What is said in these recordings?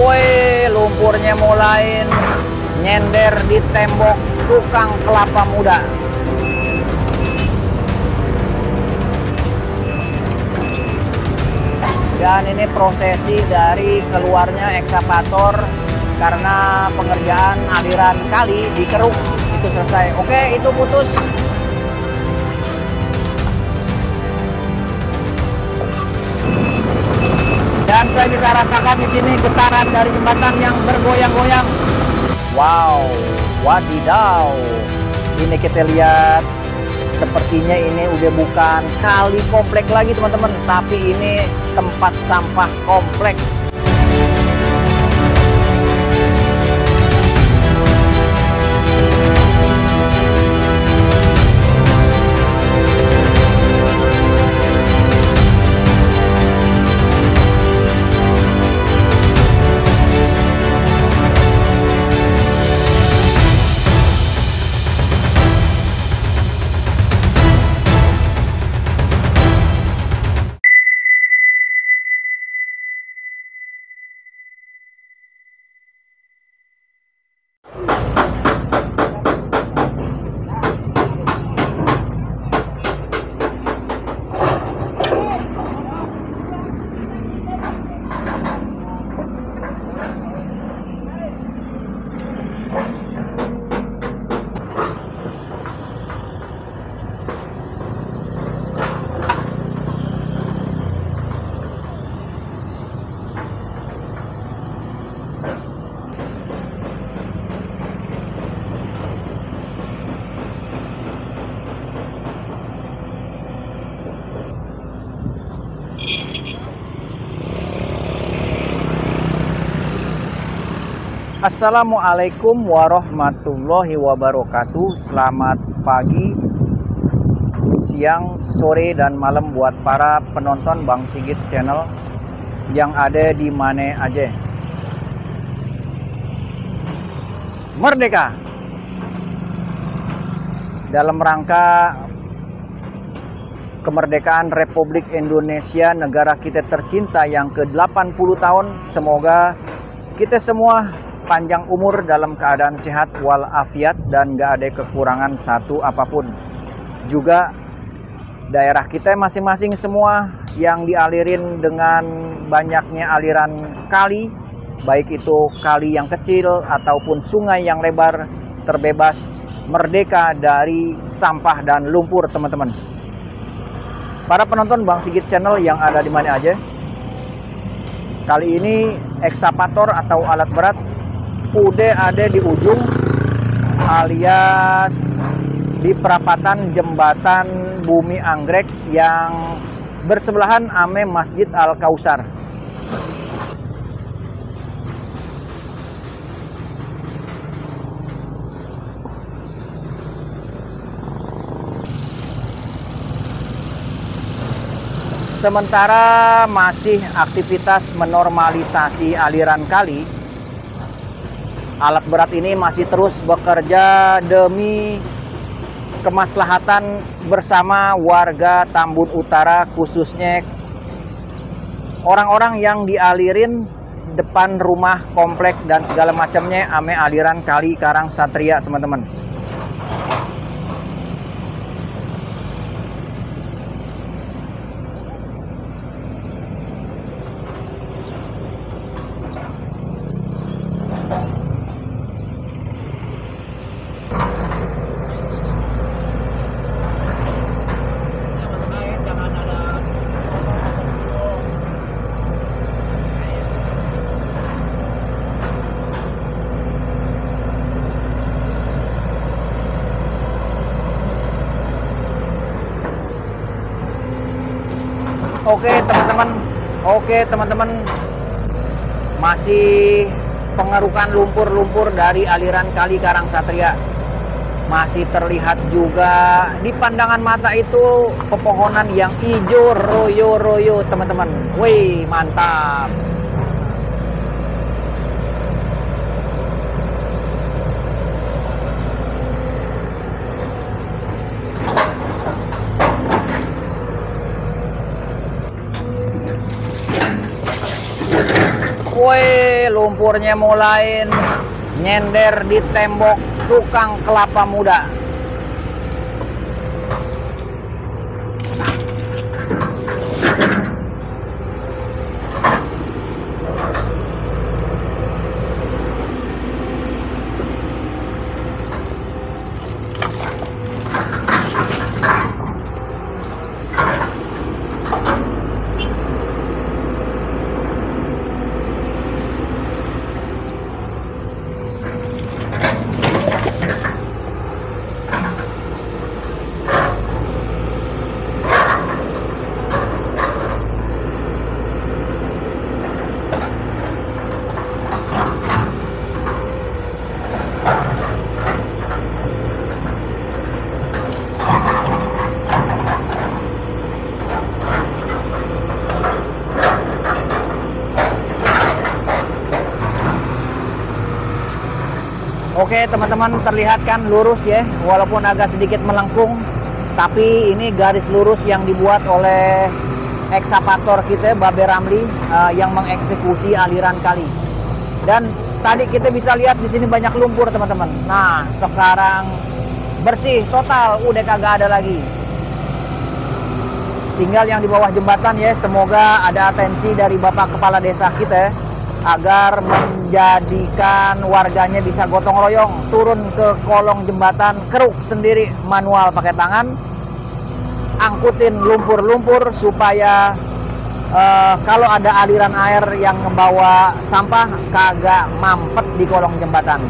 Woi, lumpurnya mulai nyender di tembok tukang kelapa muda. Dan ini prosesi dari keluarnya ekskavator karena pengerjaan aliran kali di Keruk itu selesai. Oke, itu putus. Dan saya bisa rasakan di sini getaran dari jembatan yang bergoyang-goyang. Wow, wadidaw. Ini kita lihat, sepertinya ini udah bukan kali komplek lagi teman-teman, tapi ini tempat sampah komplek. Assalamualaikum warahmatullahi wabarakatuh. Selamat pagi, siang, sore, dan malam buat para penonton Bang Sigit Channel yang ada di mana aja. Merdeka! Dalam rangka kemerdekaan Republik Indonesia, negara kita tercinta yang ke-80 tahun, semoga kita semua panjang umur dalam keadaan sehat walafiat dan gak ada kekurangan satu apapun. Juga daerah kita masing-masing semua yang dialirin dengan banyaknya aliran kali, baik itu kali yang kecil ataupun sungai yang lebar, terbebas merdeka dari sampah dan lumpur teman-teman. Para penonton Bang Sigit Channel yang ada di mana aja, kali ini ekskavator atau alat berat udah ada di ujung alias di perapatan jembatan Bumi Anggrek yang bersebelahan ame Masjid Al-Kausar. Sementara masih aktivitas menormalisasi aliran kali, alat berat ini masih terus bekerja demi kemaslahatan bersama warga Tambun Utara, khususnya orang-orang yang dialirin depan rumah komplek dan segala macamnya ame aliran kali Karang Satria teman-teman. Oke teman-teman, masih pengerukan lumpur-lumpur dari aliran kali Karang Satria. Masih terlihat juga di pandangan mata itu pepohonan yang hijau royo-royo teman-teman. Wih, mantap. Woi, lumpurnya mulai nyender di tembok tukang kelapa muda. Oke teman-teman, terlihat kan lurus ya, walaupun agak sedikit melengkung, tapi ini garis lurus yang dibuat oleh ekskavator kita Babe Ramli yang mengeksekusi aliran kali. Dan tadi kita bisa lihat di sini banyak lumpur teman-teman. Nah sekarang bersih total, udah kagak ada lagi. Tinggal yang di bawah jembatan ya, semoga ada atensi dari Bapak Kepala Desa kita agar menjadikan warganya bisa gotong royong turun ke kolong jembatan, keruk sendiri manual pakai tangan, angkutin lumpur-lumpur supaya kalau ada aliran air yang membawa sampah kagak mampet di kolong jembatan.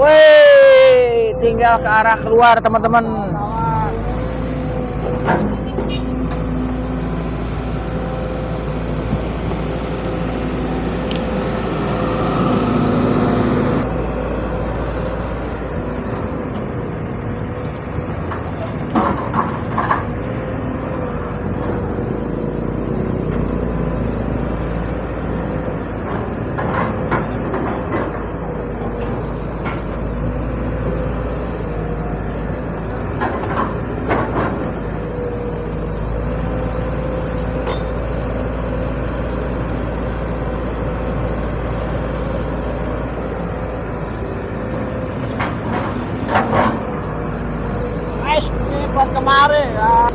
Woi, tinggal ke arah keluar teman-teman. Kemarin ya.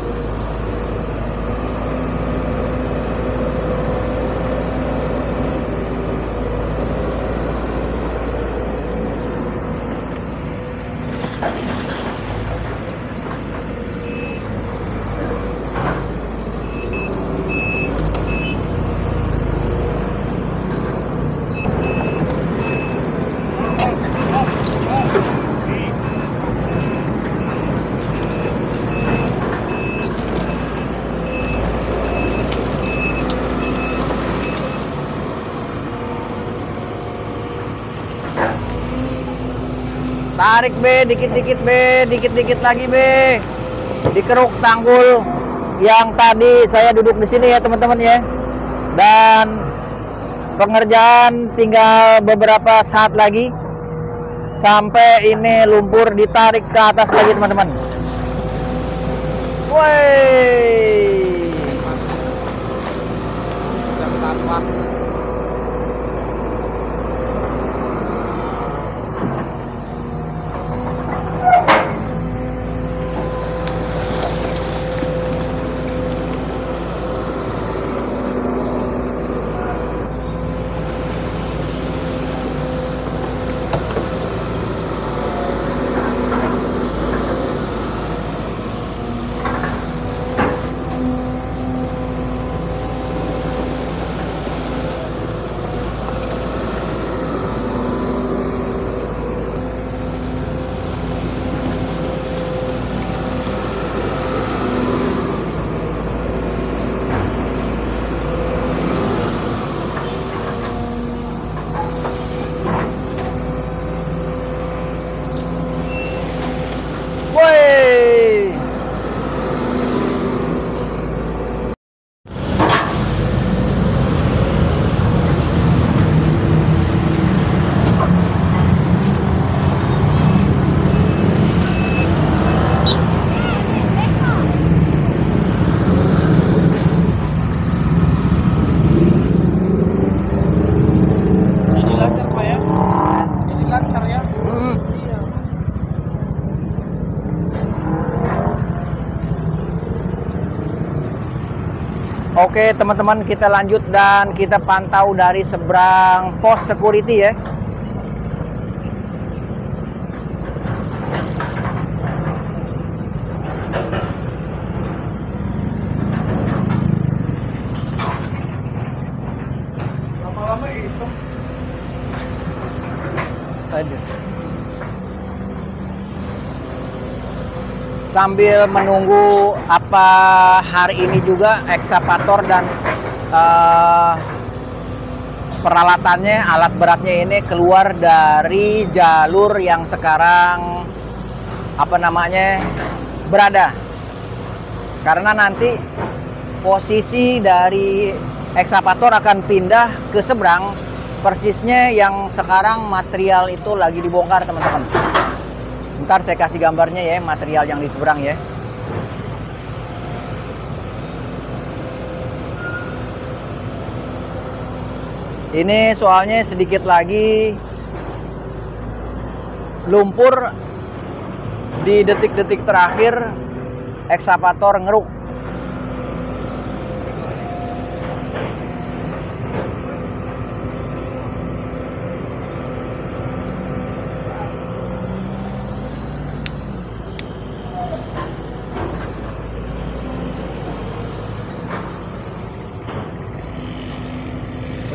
Tarik be, dikit-dikit be, dikit-dikit lagi be. Dikeruk tanggul yang tadi saya duduk di sini ya teman-teman ya. Dan pengerjaan tinggal beberapa saat lagi sampai ini lumpur ditarik ke atas lagi teman-teman. Woi. Oke teman-teman, kita lanjut dan kita pantau dari seberang pos security ya. Berapa lama itu? Aduh. Sambil menunggu apa hari ini juga ekskavator dan peralatannya, alat beratnya ini keluar dari jalur yang sekarang berada. Karena nanti posisi dari ekskavator akan pindah ke seberang, persisnya yang sekarang material itu lagi dibongkar teman-teman. Ntar saya kasih gambarnya ya, material yang di seberang ya. Ini soalnya sedikit lagi lumpur di detik-detik terakhir ekskavator ngeruk.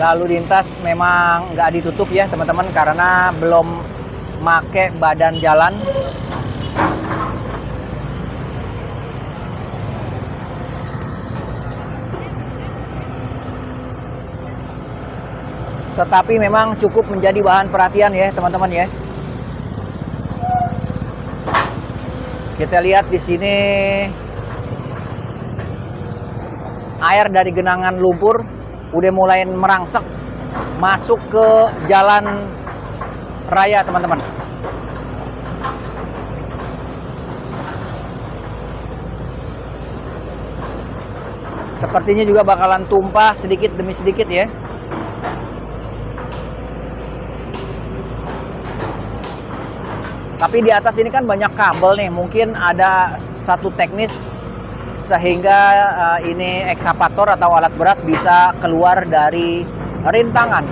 Lalu lintas memang nggak ditutup ya teman-teman karena belum make badan jalan. Tetapi memang cukup menjadi bahan perhatian ya teman-teman ya. Kita lihat di sini air dari genangan lumpur udah mulai merangsek masuk ke jalan raya teman-teman. Sepertinya juga bakalan tumpah sedikit demi sedikit ya. Tapi di atas ini kan banyak kabel nih, mungkin ada satu teknis sehingga ini ekskavator atau alat berat bisa keluar dari rintangan.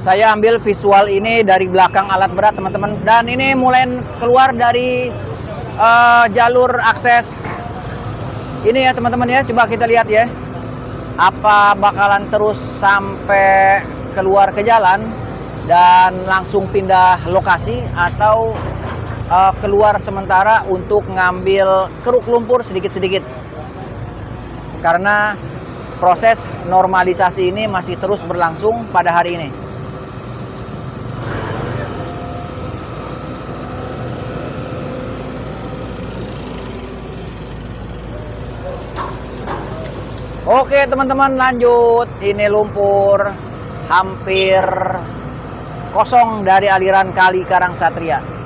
Saya ambil visual ini dari belakang alat berat teman-teman, dan ini mulai keluar dari jalur akses ini ya teman-teman ya. Coba kita lihat ya, apa bakalan terus sampai keluar ke jalan dan langsung pindah lokasi, atau keluar sementara untuk ngambil keruk lumpur sedikit-sedikit, karena proses normalisasi ini masih terus berlangsung pada hari ini. Oke teman-teman, lanjut. Ini lumpur hampir kosong dari aliran Kali Karangsatria.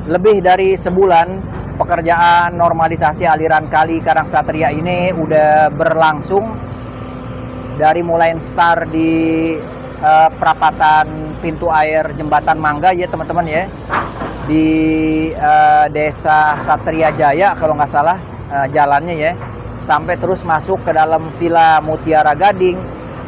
Lebih dari sebulan pekerjaan normalisasi aliran Kali Karangsatria ini udah berlangsung, dari mulai start di perapatan pintu air Jembatan Mangga ya teman-teman ya, di desa Satria Jaya kalau nggak salah jalannya ya, sampai terus masuk ke dalam Villa Mutiara Gading,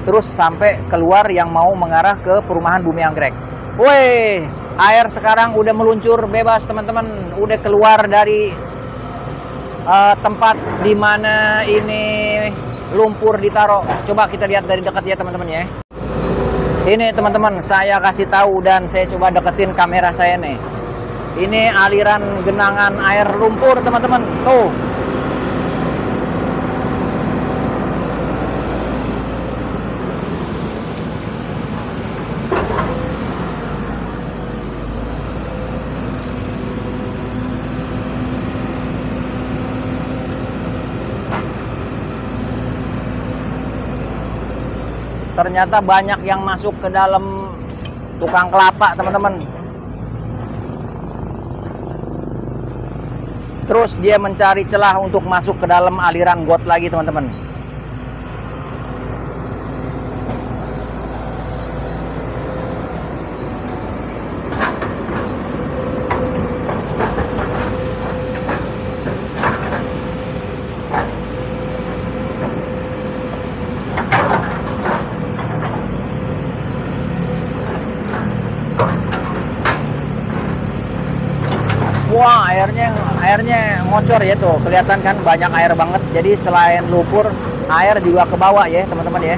terus sampai keluar yang mau mengarah ke perumahan Bumi Anggrek. Woi, air sekarang udah meluncur bebas teman-teman, udah keluar dari tempat di mana ini lumpur ditaruh. Coba kita lihat dari dekat ya teman-teman ya. Ini teman-teman, saya kasih tahu dan saya coba deketin kamera saya nih. Ini aliran genangan air lumpur teman-teman. Tuh. Ternyata banyak yang masuk ke dalam tukang kelapa teman-teman. Terus dia mencari celah untuk masuk ke dalam aliran got lagi teman-teman. Wah, airnya ngocor ya tuh, kelihatan kan banyak air banget. Jadi selain lumpur, air juga ke bawah ya teman-teman ya.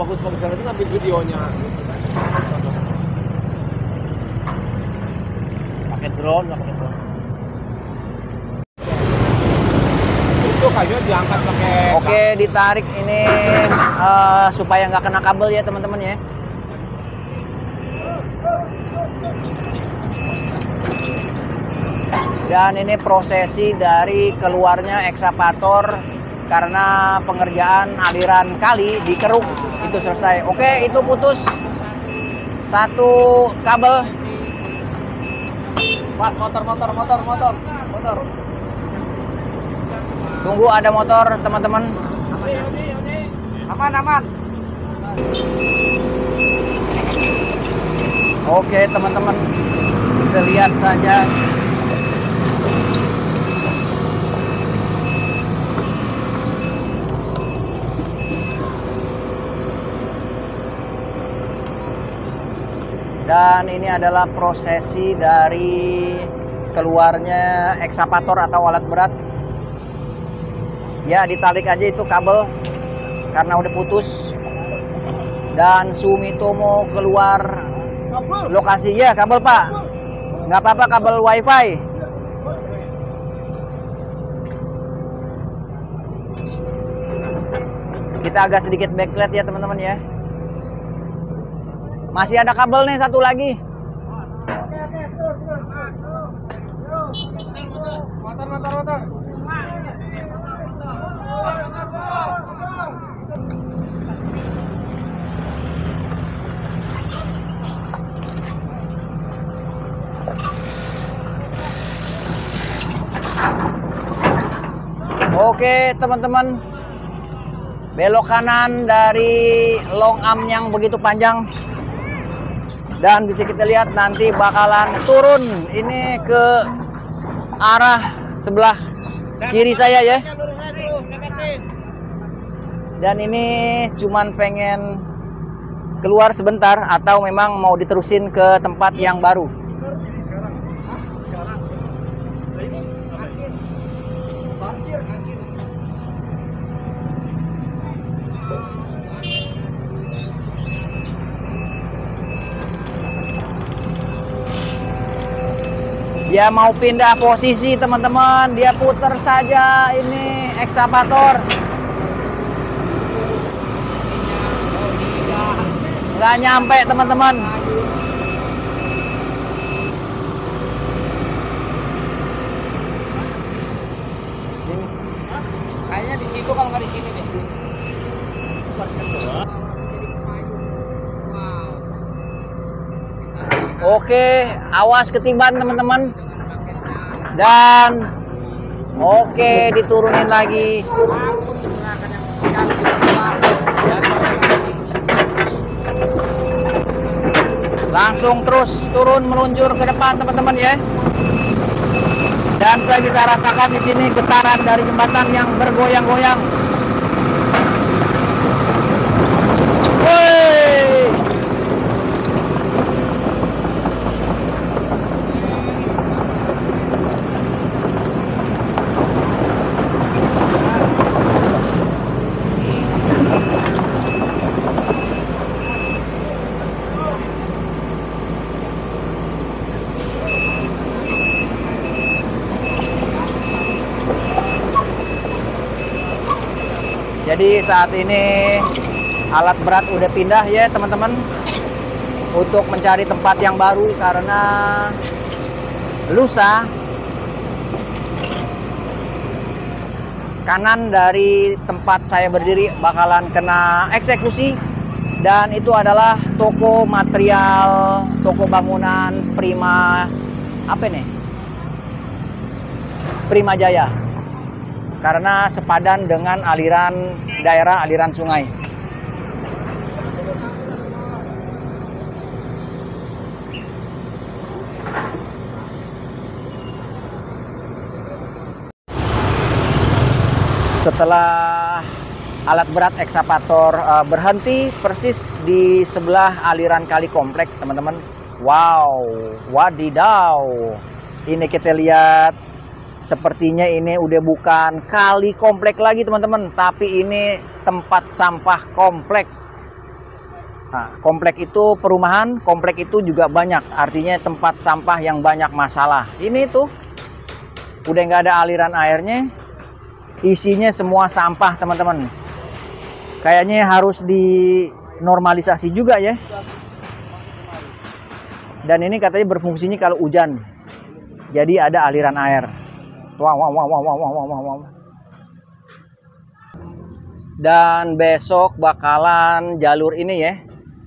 Bagus-bagus banget itu ngambil videonya. Pakai drone, nggak pakai drone. Itu kayunya diangkat pakai. Oke, ditarik ini supaya nggak kena kabel ya teman-teman ya. Dan ini prosesi dari keluarnya ekskavator karena pengerjaan aliran kali di Keruk itu selesai. Oke, itu putus satu kabel. Pak, motor. Tunggu, ada motor teman-teman. Aman. Oke teman-teman, kita lihat saja. Dan ini adalah prosesi dari keluarnya ekskavator atau alat berat. Ya, ditarik aja itu kabel karena udah putus. Dan Sumitomo keluar lokasi. Ya, kabel Pak. Nggak apa-apa, kabel wifi. Kita agak sedikit backlight ya teman-teman ya. Masih ada kabel nih satu lagi. Motor. Oke teman-teman, belok kanan dari long arm yang begitu panjang, dan bisa kita lihat nanti bakalan turun ini ke arah sebelah kiri saya ya. Dan ini cuman pengen keluar sebentar atau memang mau diterusin ke tempat yang baru. Dia mau pindah posisi teman-teman, dia putar saja ini ekskavator. Nggak nyampe teman-teman. Kayaknya di situ kalau nggak di sini deh. Oke, awas ketiban teman-teman. Dan oke, diturunin lagi. Langsung terus turun meluncur ke depan teman-teman ya. Dan saya bisa rasakan di sini getaran dari jembatan yang bergoyang-goyang. Woi! Jadi saat ini alat berat udah pindah ya teman-teman untuk mencari tempat yang baru karena lusa kanan dari tempat saya berdiri bakalan kena eksekusi, dan itu adalah toko material, toko bangunan Prima apa nih? Prima Jaya. Karena sepadan dengan aliran daerah aliran sungai. Setelah alat berat ekskavator berhenti persis di sebelah aliran kali komplek teman-teman. Wow, wadidaw. Ini kita lihat, sepertinya ini udah bukan kali komplek lagi teman-teman, tapi ini tempat sampah komplek. Nah, komplek itu perumahan, komplek itu juga banyak, artinya tempat sampah yang banyak masalah. Ini tuh udah nggak ada aliran airnya, isinya semua sampah teman-teman. Kayaknya harus dinormalisasi juga ya. Dan ini katanya berfungsinya kalau hujan, jadi ada aliran air. Wow. Dan besok bakalan jalur ini ya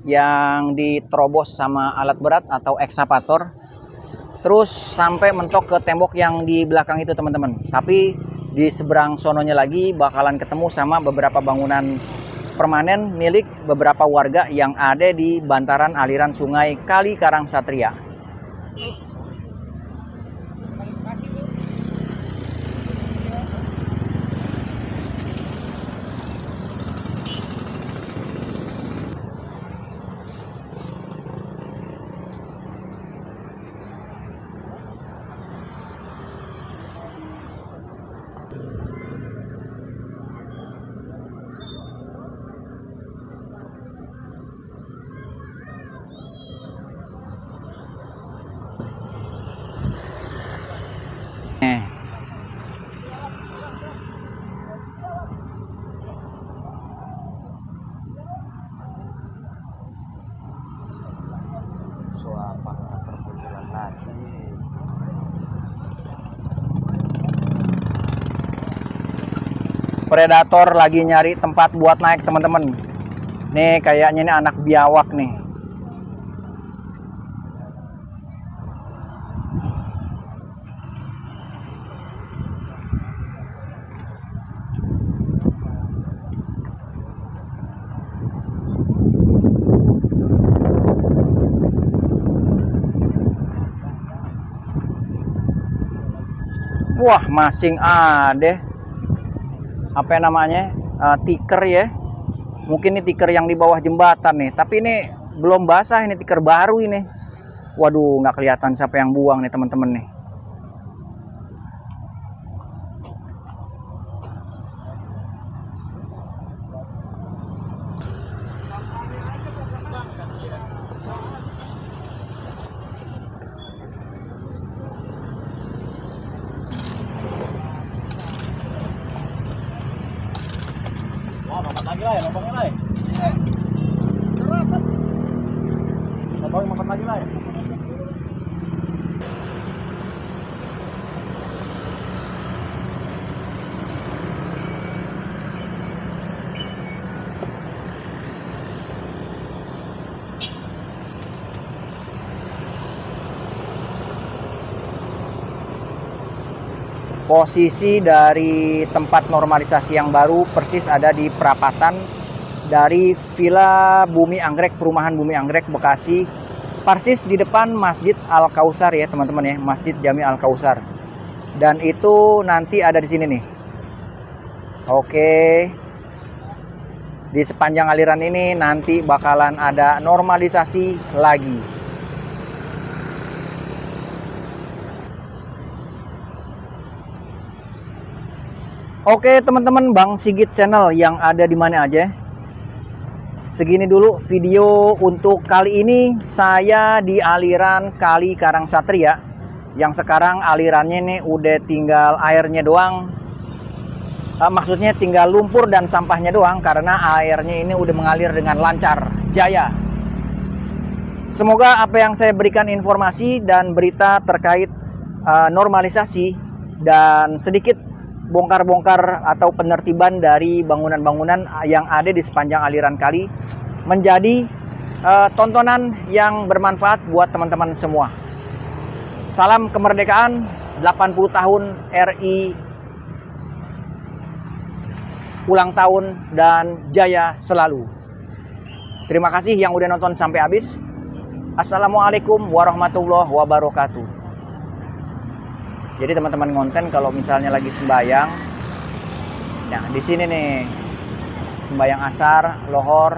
yang diterobos sama alat berat atau ekskavator, terus sampai mentok ke tembok yang di belakang itu teman-teman. Tapi di seberang sononya lagi bakalan ketemu sama beberapa bangunan permanen milik beberapa warga yang ada di bantaran aliran sungai Kali Karangsatria. Predator lagi nyari tempat buat naik, teman-teman. Nih kayaknya ini anak biawak nih. Wah, masing ada. Apa namanya, tiker ya, mungkin ini tiker yang di bawah jembatan nih, tapi ini belum basah, ini tiker baru ini. Waduh, nggak kelihatan siapa yang buang nih teman-teman nih. Lompat lagi lah, lompatnya lah. Rapat. Lompat lagi lah. Posisi dari tempat normalisasi yang baru persis ada di perapatan dari Villa Bumi Anggrek, Perumahan Bumi Anggrek, Bekasi. Persis di depan Masjid Al-Kautsar ya teman-teman ya, Masjid Jami Al-Kautsar. Dan itu nanti ada di sini nih. Oke. Di sepanjang aliran ini nanti bakalan ada normalisasi lagi. Oke teman-teman, Bang Sigit Channel yang ada di mana aja. Segini dulu video untuk kali ini. Saya di aliran Kali Karangsatri ya. Yang sekarang alirannya ini udah tinggal airnya doang. Maksudnya tinggal lumpur dan sampahnya doang, karena airnya ini udah mengalir dengan lancar, jaya. Semoga apa yang saya berikan informasi dan berita terkait normalisasi dan sedikit bongkar-bongkar atau penertiban dari bangunan-bangunan yang ada di sepanjang aliran kali menjadi tontonan yang bermanfaat buat teman-teman semua. Salam kemerdekaan, 80 tahun RI, ulang tahun dan jaya selalu. Terima kasih yang udah nonton sampai habis. Assalamualaikum warahmatullahi wabarakatuh. Jadi teman-teman konten kalau misalnya lagi sembayang, nah di sini nih sembayang asar, lohor,